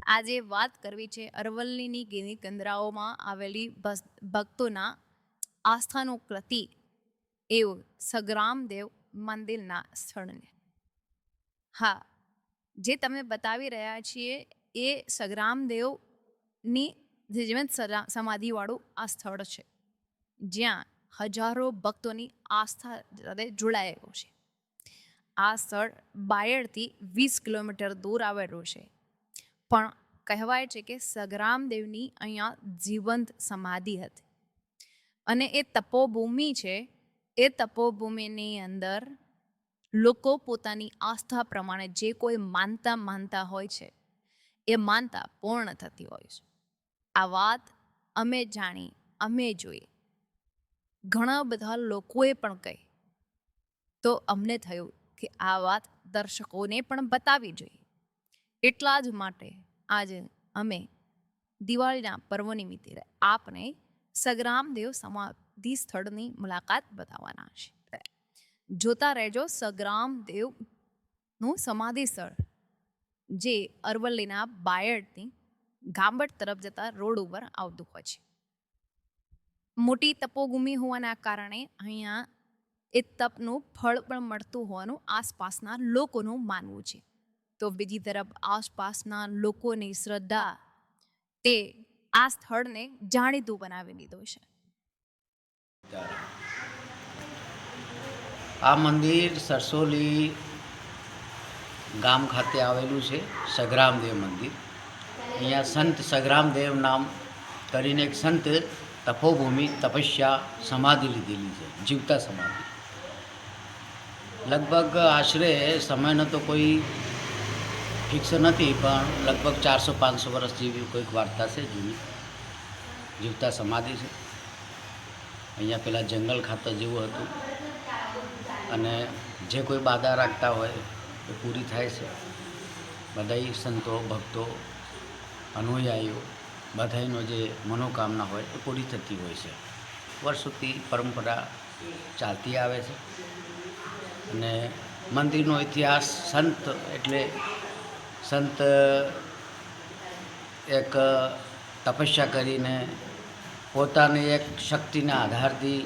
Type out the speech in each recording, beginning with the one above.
આજે વાત કરવી છે અરવલ્લીની ગિની કંદરાઓમાં આવેલી ભક્તોના આસ્થાનું પ્રતીક એવું સગ્રામદેવ મંદિરના સ્થળને. હા, જે તમે બતાવી રહ્યા છીએ એ સગ્રામદેવની જીવંત સમાધિવાળું આ સ્થળ છે, જ્યાં હજારો ભક્તોની આસ્થા સાથે જોડાયેલું છે. આ સ્થળ બાયડથી 20 કિલોમીટર દૂર આવેલું છે, પણ કહેવાય છે કે સગ્રામદેવની અહીંયા જીવંત સમાધિ હતી અને એ તપોભૂમિ છે. એ તપોભૂમિની અંદર લોકો પોતાની આસ્થા પ્રમાણે જે કોઈ માનતા હોય છે એ માનતા પૂર્ણ થતી હોય છે. આ વાત અમે જાણી, અમે જોઈ, ઘણા બધા લોકોએ પણ કહી, તો અમને થયું કે આ વાત દર્શકોને પણ બતાવવી જોઈએ. એટલા જ માટે આજે અમે દિવાળીના પર્વ નિમિત્તે આપને સગ્રામદેવ સમાધિ સ્થળની મુલાકાત બતાવવાના છે. જોતા રહેજો સગ્રામદેવનું સમાધિ સ્થળ, જે અરવલ્લીના બાયડથી ગામડ તરફ જતા રોડ ઉપર આવતું હોય છે. મોટી તપોભૂમિ હોવાના કારણે અહીંયા એ તપનું ફળ પણ મળતું હોવાનું આસપાસના લોકોનું માનવું છે. તો બીજી તરફ આસપાસના લોકોની શ્રદ્ધા તે આ સ્થળને જાણીતું બનાવી દીધું છે. આ મંદિર સરસોલી ગામ ખાતે આવેલું છે, સગ્રામદેવ મંદિર. અહીંયા સંત સગ્રામદેવ નામ કરીને એક સંત તપોભૂમિ તપસ્યા સમાધિ લીધેલી છે, જીવતા સમાધિ. લગભગ આશરે સમયનો તો કોઈ ફિક્સ નથી, પણ લગભગ 400-500 વર્ષ જેવી કોઈક વાર્તા છે, જૂની જીવતા સમાધિ છે. અહીંયા પેલા જંગલ ખાતર જેવું હતું અને જે કોઈ બાધા રાખતા હોય એ પૂરી થાય છે. બધાય સંતો, ભક્તો, અનુયાયીઓ બધાયનો જે મનોકામના હોય એ પૂરી થતી હોય છે. વર્ષોથી પરંપરા ચાલતી આવે છે. અને મંદિરનો ઇતિહાસ, સંત એટલે સંત એક તપસ્યા કરીને પોતાની એક શક્તિના આધારથી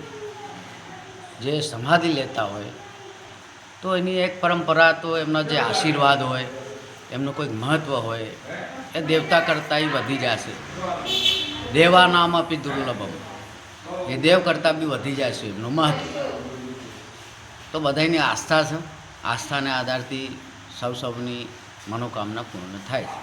જે સમાધિ લેતા હોય તો એની એક પરંપરા, તો એમના જે આશીર્વાદ હોય, એમનું કોઈક મહત્ત્વ હોય, એ દેવતા કરતાં વધી જશે. દેવાનામ અપી દુર્લભમ, એ દેવ કરતાં બી વધી જશે એમનું મહત્ત્વ. તો બધાની આસ્થા છે. આસ્થાના આધારથી સૌની મનોકામના પૂર્ણ થાય છે.